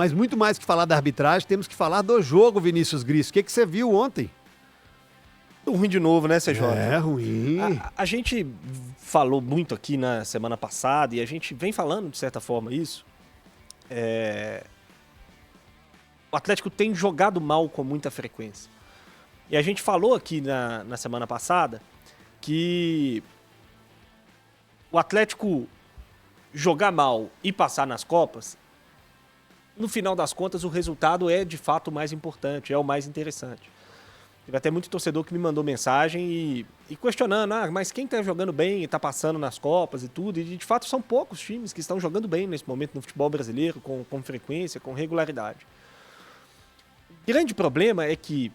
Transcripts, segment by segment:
Mas muito mais que falar da arbitragem, temos que falar do jogo, Vinícius Gris. O que você viu ontem? Ruim de novo, né, CJ? É, ruim. A gente falou muito aqui na semana passada, e a gente vem falando, de certa forma, isso. O Atlético tem jogado mal com muita frequência. E a gente falou aqui na semana passada que o Atlético jogar mal e passar nas Copas, no final das contas, o resultado é de fato o mais importante, é o mais interessante. Teve até muito torcedor que me mandou mensagem e questionando, mas quem está jogando bem e está passando nas Copas e tudo, e de fato são poucos times que estão jogando bem nesse momento no futebol brasileiro, com frequência, com regularidade. O grande problema é que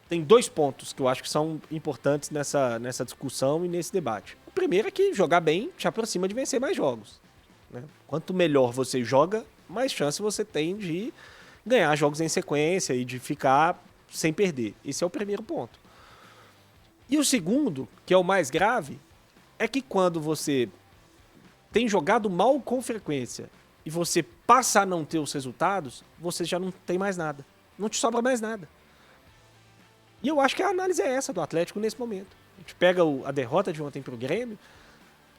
tem 2 pontos que eu acho que são importantes nessa discussão e nesse debate. O primeiro é que jogar bem te aproxima de vencer mais jogos, né? Quanto melhor você joga, mais chance você tem de ganhar jogos em sequência e de ficar sem perder. Esse é o primeiro ponto. E o segundo, que é o mais grave, é que quando você tem jogado mal com frequência e você passa a não ter os resultados, você já não tem mais nada. Não te sobra mais nada. E eu acho que a análise é essa do Atlético nesse momento. A gente pega a derrota de ontem pro Grêmio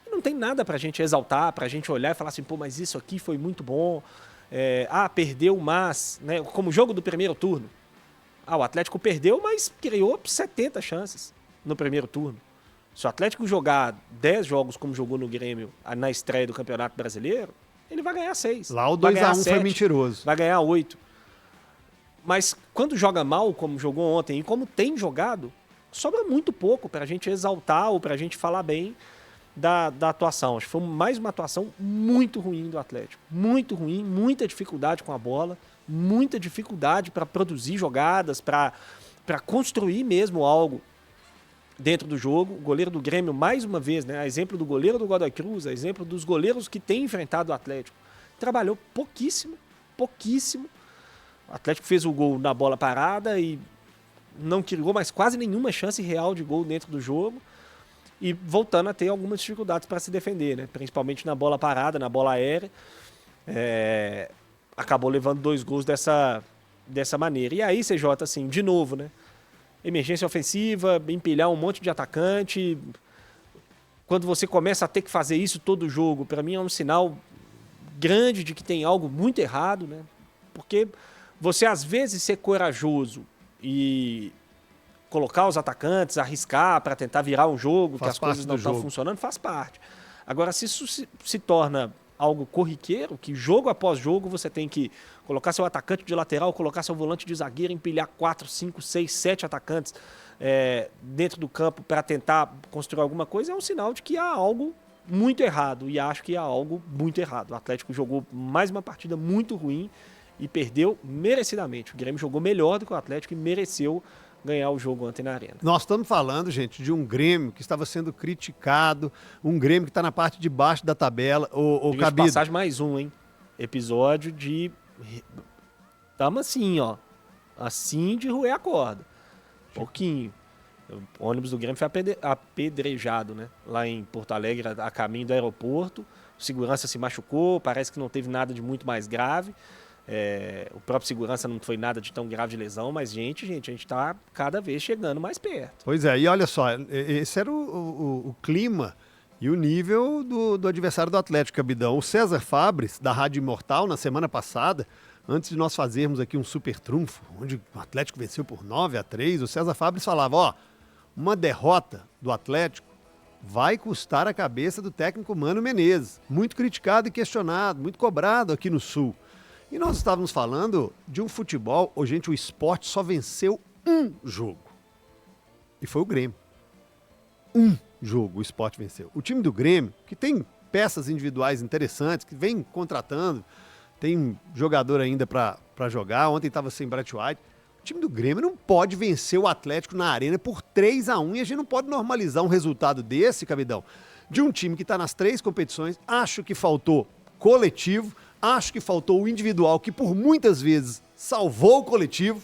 e não tem nada pra gente exaltar, pra gente olhar e falar assim, pô, mas isso aqui foi muito bom. Perdeu, mas... né, como o jogo do primeiro turno. O Atlético perdeu, mas criou 70 chances no primeiro turno. Se o Atlético jogar 10 jogos como jogou no Grêmio na estreia do Campeonato Brasileiro, ele vai ganhar 6. Lá o 2-1 foi mentiroso. Vai ganhar 8. Mas quando joga mal, como jogou ontem, e como tem jogado, sobra muito pouco pra gente exaltar ou pra gente falar bem da atuação. Acho que foi mais uma atuação muito ruim do Atlético. Muito ruim, muita dificuldade com a bola, muita dificuldade para produzir jogadas, para construir mesmo algo dentro do jogo. O goleiro do Grêmio, mais uma vez, né, a exemplo do goleiro do Godoy Cruz, a exemplo dos goleiros que têm enfrentado o Atlético, trabalhou pouquíssimo. O Atlético fez o gol na bola parada e não criou mais quase nenhuma chance real de gol dentro do jogo. E voltando a ter algumas dificuldades para se defender, né? Principalmente na bola parada, na bola aérea. Acabou levando 2 gols dessa maneira. E aí, CJ, assim, de novo, né? Emergência ofensiva, empilhar um monte de atacante. Quando você começa a ter que fazer isso todo jogo, para mim é um sinal grande de que tem algo muito errado, né? Porque você, às vezes, ser corajoso e colocar os atacantes, arriscar para tentar virar um jogo, que as coisas não estão funcionando, faz parte. Agora, se isso se torna algo corriqueiro, que jogo após jogo você tem que colocar seu atacante de lateral, colocar seu volante de zagueiro, empilhar 4, 5, 6, 7 atacantes dentro do campo para tentar construir alguma coisa, é um sinal de que há algo muito errado. E acho que há algo muito errado. O Atlético jogou mais uma partida muito ruim e perdeu merecidamente. O Grêmio jogou melhor do que o Atlético e mereceu ganhar o jogo ontem na Arena. Nós estamos falando, gente, de um Grêmio que estava sendo criticado, um Grêmio que está na parte de baixo da tabela. O Cabido. Passagem mais um, hein? Episódio de... Tamo assim, ó. Assim de roer a corda. Pouquinho. O ônibus do Grêmio foi apedrejado, né? Lá em Porto Alegre, a caminho do aeroporto. O segurança se machucou, parece que não teve nada de muito mais grave. O próprio segurança não foi nada de tão grave de lesão, mas, gente, a gente tá cada vez chegando mais perto. Pois é, e olha só, esse era o clima e o nível do adversário do Atlético, Cabidão. O César Fabres, da Rádio Imortal, na semana passada, antes de nós fazermos aqui um super trunfo, onde o Atlético venceu por 9-3, o César Fabres falava, uma derrota do Atlético vai custar a cabeça do técnico Mano Menezes, muito criticado e questionado, muito cobrado aqui no Sul. E nós estávamos falando de um futebol, gente, o esporte só venceu um jogo. E foi o Grêmio. Um jogo o esporte venceu. O time do Grêmio, que tem peças individuais interessantes, que vem contratando, tem jogador ainda para jogar, ontem estava sem Brett White. O time do Grêmio não pode vencer o Atlético na Arena por 3-1 e a gente não pode normalizar um resultado desse, Cabidão, de um time que está nas 3 competições. Acho que faltou coletivo, acho que faltou o individual, que por muitas vezes salvou o coletivo.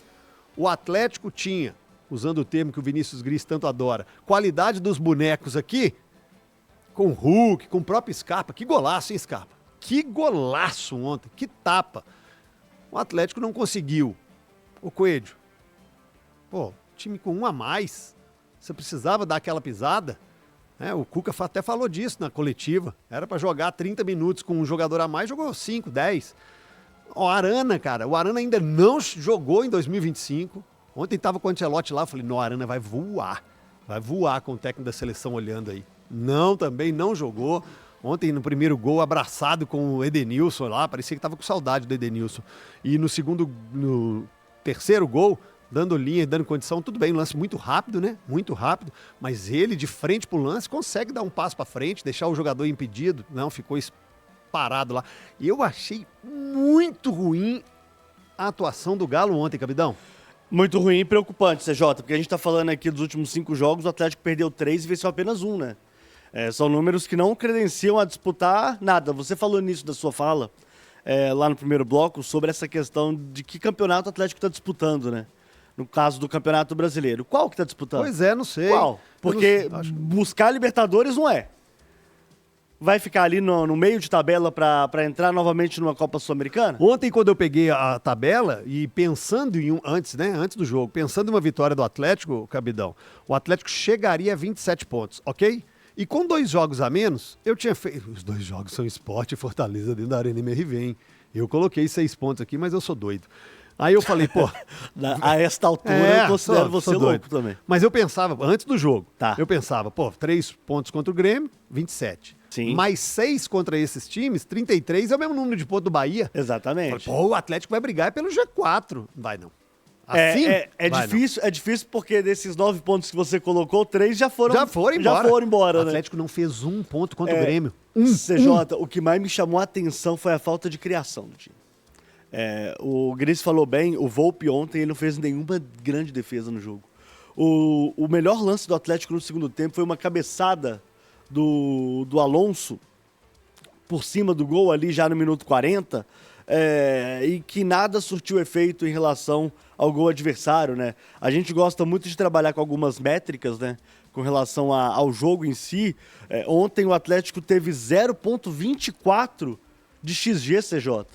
O Atlético tinha, usando o termo que o Vinícius Gris tanto adora, qualidade dos bonecos aqui, com o Hulk, com o próprio Scarpa. Que golaço, hein, Scarpa? Que golaço ontem, que tapa. O Atlético não conseguiu. O Coelho, pô, time com um a mais, você precisava dar aquela pisada, né? O Cuca até falou disso na coletiva, era para jogar 30 minutos com um jogador a mais, jogou 5, 10. O Arana, cara, o Arana ainda não jogou em 2025. Ontem estava com o Ancelotti lá, eu falei, o Arana vai voar com o técnico da seleção olhando aí. Não, também não jogou. Ontem, no primeiro gol, abraçado com o Edenilson lá, parecia que estava com saudade do Edenilson. E no terceiro gol, dando linha, dando condição, tudo bem, um lance muito rápido, né? Muito rápido, mas ele, de frente pro lance, consegue dar um passo para frente, deixar o jogador impedido. Não, ficou parado lá. E eu achei muito ruim a atuação do Galo ontem, Capitão. Muito ruim e preocupante, CJ, porque a gente tá falando aqui dos últimos 5 jogos, o Atlético perdeu 3 e venceu apenas 1, né? São números que não credenciam a disputar nada. Você falou nisso da sua fala, lá no primeiro bloco, sobre essa questão de que campeonato o Atlético está disputando, né? No caso do Campeonato Brasileiro. Qual que está disputando? Pois é, não sei. Qual? Porque buscar Libertadores não é. Vai ficar ali no meio de tabela para entrar novamente numa Copa Sul-Americana? Ontem, quando eu peguei a tabela e pensando antes do jogo, pensando em uma vitória do Atlético, Cabidão, o Atlético chegaria a 27 pontos, ok? E com 2 jogos a menos, eu tinha feito... Os 2 jogos são Sport e Fortaleza dentro da Arena MRV, hein? Eu coloquei 6 pontos aqui, mas eu sou doido. Aí eu falei, pô... A esta altura eu considero você louco também. Mas eu pensava, antes do jogo, Tá. eu pensava, 3 pontos contra o Grêmio, 27. Sim. Mais 6 contra esses times, 33 é o mesmo número de pontos do Bahia. Exatamente. Falei, o Atlético vai brigar pelo G4. Não vai não. Assim, é difícil porque desses 9 pontos que você colocou, 3 já foram embora. O né? Atlético não fez 1 ponto contra o Grêmio. CJ, o que mais me chamou a atenção foi a falta de criação do time. O Gris falou bem, o Volpi ontem ele não fez nenhuma grande defesa no jogo. O melhor lance do Atlético no segundo tempo foi uma cabeçada do Alonso por cima do gol ali já no minuto 40, e que nada surtiu efeito em relação ao gol adversário, né? A gente gosta muito de trabalhar com algumas métricas, né? Com relação ao jogo em si. Ontem o Atlético teve 0,24 de XG, CJ.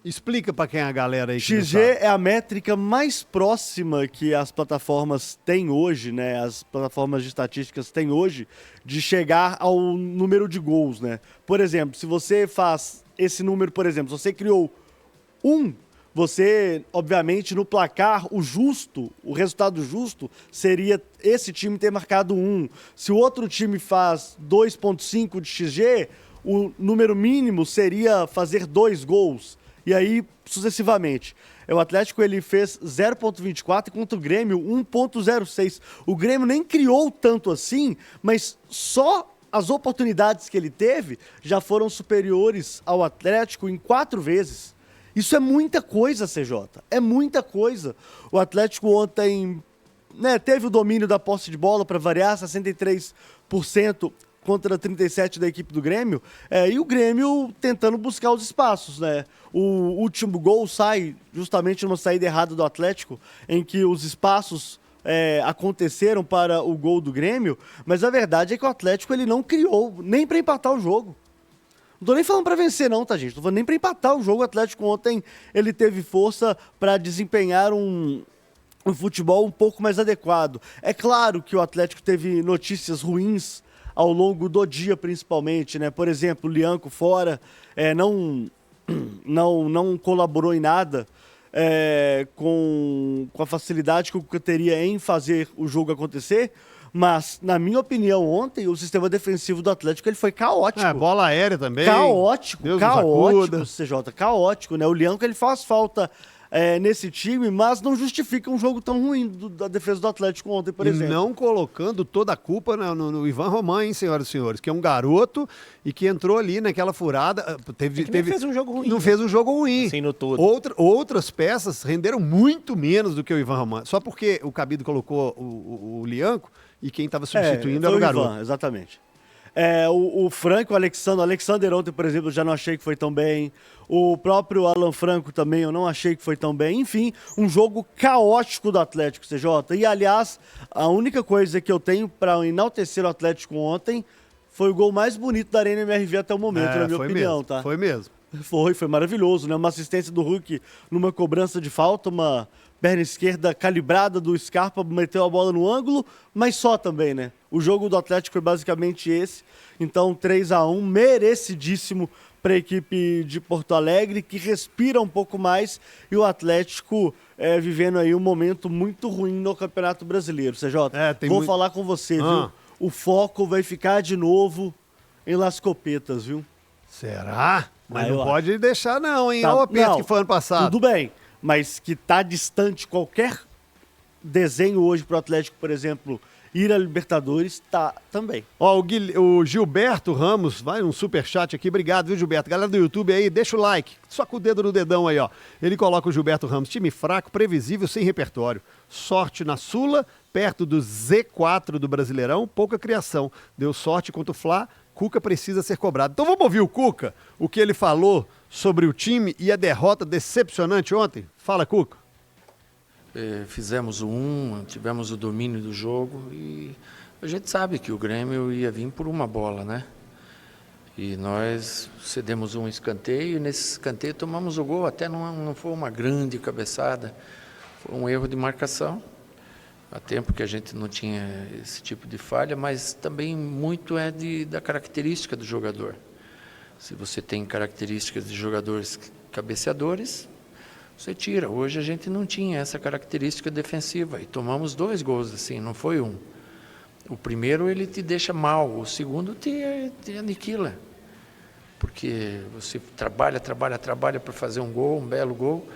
Explica pra quem é a galera aí que XG não sabe. é a métrica mais próxima que as plataformas têm hoje, né? As plataformas de estatísticas têm hoje, de chegar ao número de gols, né? Por exemplo, se você faz esse número, por exemplo, se você criou 1, você, obviamente, no placar, o resultado justo seria esse time ter marcado 1. Se o outro time faz 2,5 de XG, o número mínimo seria fazer 2 gols. E aí, sucessivamente. O Atlético ele fez 0,24 e contra o Grêmio 1,06. O Grêmio nem criou tanto assim, mas só as oportunidades que ele teve já foram superiores ao Atlético em 4 vezes. Isso é muita coisa, CJ. É muita coisa. O Atlético ontem, né, teve o domínio da posse de bola para variar, 63% contra 37% da equipe do Grêmio, e o Grêmio tentando buscar os espaços, né? O último gol sai justamente numa saída errada do Atlético, em que os espaços aconteceram para o gol do Grêmio, mas a verdade é que o Atlético ele não criou nem para empatar o jogo. Não tô nem falando para vencer não, tá, gente? Tô falando nem para empatar o jogo. O Atlético ontem ele teve força para desempenhar um futebol um pouco mais adequado. É claro que o Atlético teve notícias ruins ao longo do dia, principalmente, né? Por exemplo, o Lianco fora, não colaborou em nada com a facilidade que o Cuca teria em fazer o jogo acontecer, mas, na minha opinião, ontem, o sistema defensivo do Atlético ele foi caótico. Bola aérea também. Caótico, Deus CJ, caótico, né? O Lianco ele faz falta nesse time, mas não justifica um jogo tão ruim da defesa do Atlético ontem, por exemplo. E não colocando toda a culpa no Ivan Roman, hein, senhoras e senhores, que é um garoto e que entrou ali naquela furada. Nem fez um jogo ruim. Não fez um jogo ruim. Assim, no todo. Outras peças renderam muito menos do que o Ivan Roman. Só porque o Cabido colocou o Lianco e quem estava substituindo era o garoto. Ivan, exatamente. O Franco, o Alexander ontem, por exemplo, eu já não achei que foi tão bem. O próprio Alan Franco também eu não achei que foi tão bem. Enfim, um jogo caótico do Atlético, CJ. E, aliás, a única coisa que eu tenho para enaltecer o Atlético ontem foi o gol mais bonito da Arena MRV até o momento, na minha opinião, mesmo, tá? Foi mesmo. Foi maravilhoso, né? Uma assistência do Hulk numa cobrança de falta, uma perna esquerda calibrada do Scarpa, meteu a bola no ângulo, mas só também, né? O jogo do Atlético foi basicamente esse. Então, 3-1, merecidíssimo para a equipe de Porto Alegre, que respira um pouco mais, e o Atlético vivendo aí um momento muito ruim no Campeonato Brasileiro. CJ, vou falar com você, viu? O foco vai ficar de novo em Las Copetas, viu? Será? Mas não pode deixar não, hein? Olha o aperto que foi ano passado. Tudo bem, mas que tá distante qualquer desenho hoje pro Atlético, por exemplo, ir à Libertadores, tá também. Ó, o Gilberto Ramos, vai um superchat aqui, obrigado, viu, Gilberto? Galera do YouTube aí, deixa o like, só com o dedo no dedão aí, ó. Ele coloca o Gilberto Ramos, time fraco, previsível, sem repertório. Sorte na Sula, perto do Z4 do Brasileirão, pouca criação. Deu sorte contra o Fla, Cuca precisa ser cobrado. Então vamos ouvir o Cuca, o que ele falou sobre o time e a derrota decepcionante ontem? Fala, Cuca. Fizemos tivemos o domínio do jogo e a gente sabe que o Grêmio ia vir por uma bola, né? E nós cedemos um escanteio e nesse escanteio tomamos o gol, até não foi uma grande cabeçada, foi um erro de marcação. Há tempo que a gente não tinha esse tipo de falha, mas também muito da característica do jogador. Se você tem características de jogadores cabeceadores, você tira. Hoje a gente não tinha essa característica defensiva e tomamos 2 gols assim, não foi um. O primeiro ele te deixa mal, o segundo te aniquila. Porque você trabalha para fazer um gol, um belo gol,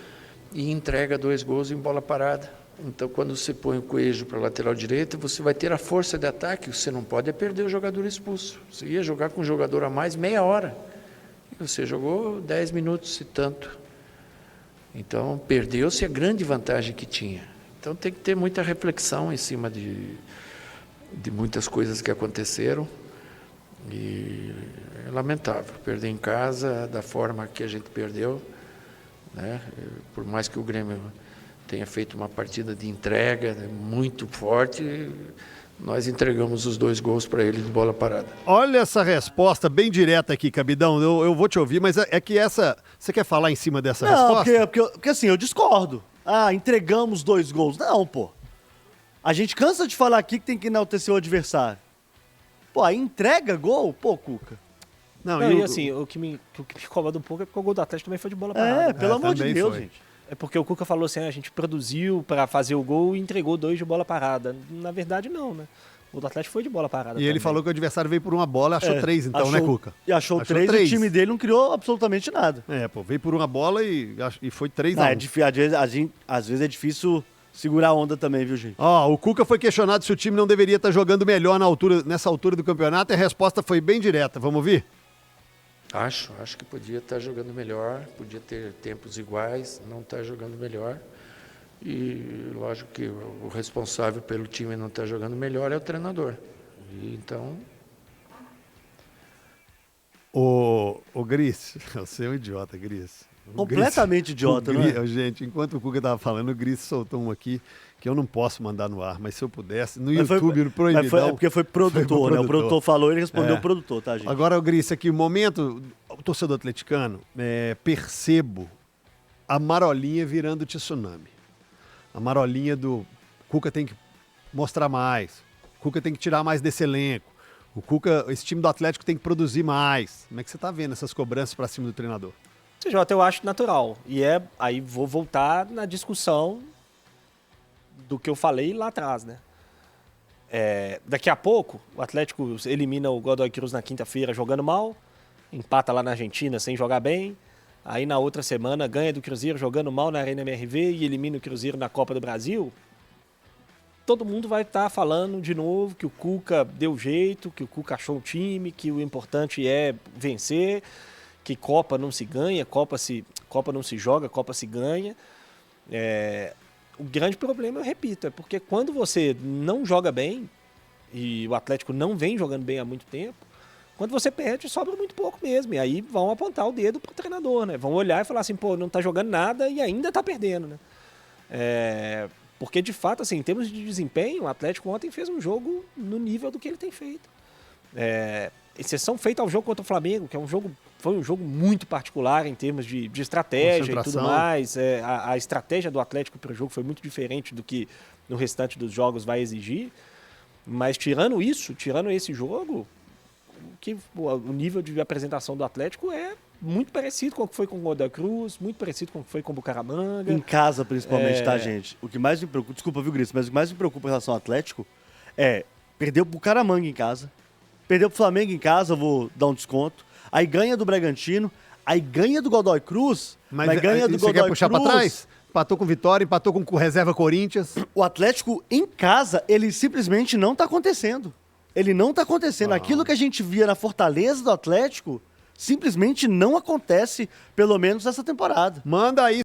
e entrega 2 gols em bola parada. Então, quando você põe o Coelho para a lateral direita, você vai ter a força de ataque, você não pode perder o jogador expulso. Você ia jogar com um jogador a mais meia hora. E você jogou 10 minutos e tanto. Então, perdeu-se a grande vantagem que tinha. Então, tem que ter muita reflexão em cima de muitas coisas que aconteceram. E é lamentável perder em casa da forma que a gente perdeu, né? Por mais que o Grêmio tenha feito uma partida de entrega, né, muito forte, nós entregamos os 2 gols para ele de bola parada. Olha essa resposta bem direta aqui, Cabidão. Eu vou te ouvir, mas é que essa... Você quer falar em cima dessa resposta? Não, porque assim, eu discordo. Entregamos 2 gols. Não, pô. A gente cansa de falar aqui que tem que enaltecer o adversário. Pô, aí entrega gol? Pô, Cuca. Não, e assim, o que me incomoda um pouco é porque o gol do Atlético também foi de bola parada. Pelo amor de Deus, gente. É porque o Cuca falou assim, a gente produziu para fazer o gol e entregou 2 de bola parada. Na verdade, não, né? O do Atlético foi de bola parada. E ele falou que o adversário veio por uma bola e achou 3, então, né, Cuca? E achou 3 e o time dele não criou absolutamente nada. Veio por uma bola e foi 3-1. Às vezes é difícil segurar a onda também, viu, gente? O Cuca foi questionado se o time não deveria estar jogando melhor nessa altura do campeonato e a resposta foi bem direta. Vamos ouvir? Acho que podia estar jogando melhor, podia ter tempos iguais, não está jogando melhor. E lógico que o responsável pelo time não estar jogando melhor é o treinador. E então... Ô Gris, você é um idiota, Gris. Completamente idiota, não é? Gente, enquanto o Cuca estava falando, o Gris soltou um aqui que eu não posso mandar no ar, mas se eu pudesse, no YouTube, no Proibidão... Porque foi produtor, né? O produtor falou, ele respondeu o produtor, tá, gente? Agora, o Gris, aqui, o momento, o torcedor atleticano, percebo a marolinha virando tsunami. A marolinha do Cuca tem que mostrar mais, o Cuca tem que tirar mais desse elenco, esse time do Atlético tem que produzir mais. Como é que você tá vendo essas cobranças para cima do treinador? CJ, eu acho natural. E aí vou voltar na discussão do que eu falei lá atrás, né? Daqui a pouco, o Atlético elimina o Godoy Cruz na quinta-feira jogando mal, empata lá na Argentina sem jogar bem, aí na outra semana ganha do Cruzeiro jogando mal na Arena MRV e elimina o Cruzeiro na Copa do Brasil. Todo mundo vai estar falando de novo que o Cuca deu jeito, que o Cuca achou o time, que o importante é vencer, que Copa não se ganha, Copa não se joga, Copa se ganha. O grande problema, eu repito, é porque quando você não joga bem, e o Atlético não vem jogando bem há muito tempo, quando você perde, sobra muito pouco mesmo. E aí vão apontar o dedo pro treinador, né? Vão olhar e falar assim, pô, não tá jogando nada e ainda tá perdendo, né? Porque, de fato, assim, em termos de desempenho, o Atlético ontem fez um jogo no nível do que ele tem feito. Exceção feita ao jogo contra o Flamengo, que é um jogo foi um jogo muito particular em termos de estratégia e tudo Concentração. mais. A estratégia do Atlético para o jogo foi muito diferente do que no restante dos jogos vai exigir. Mas tirando esse jogo, o nível de apresentação do Atlético é muito parecido com o que foi com o Godoy Cruz, muito parecido com o que foi com o Bucaramanga. Em casa, principalmente, tá, gente? O que mais me preocupa... Desculpa, viu, Gris? Mas o que mais me preocupa em relação ao Atlético é perder pro Bucaramanga em casa, perdeu pro Flamengo em casa, eu vou dar um desconto, aí ganha do Bragantino, aí ganha do Godoy Cruz, mas ganha do você Godoy quer puxar Cruz... pra trás? Empatou com Vitória, empatou com reserva Corinthians. O Atlético em casa, ele simplesmente não tá acontecendo. Ele não tá acontecendo. Aquilo que a gente via na fortaleza do Atlético simplesmente não acontece, pelo menos nessa temporada. Manda aí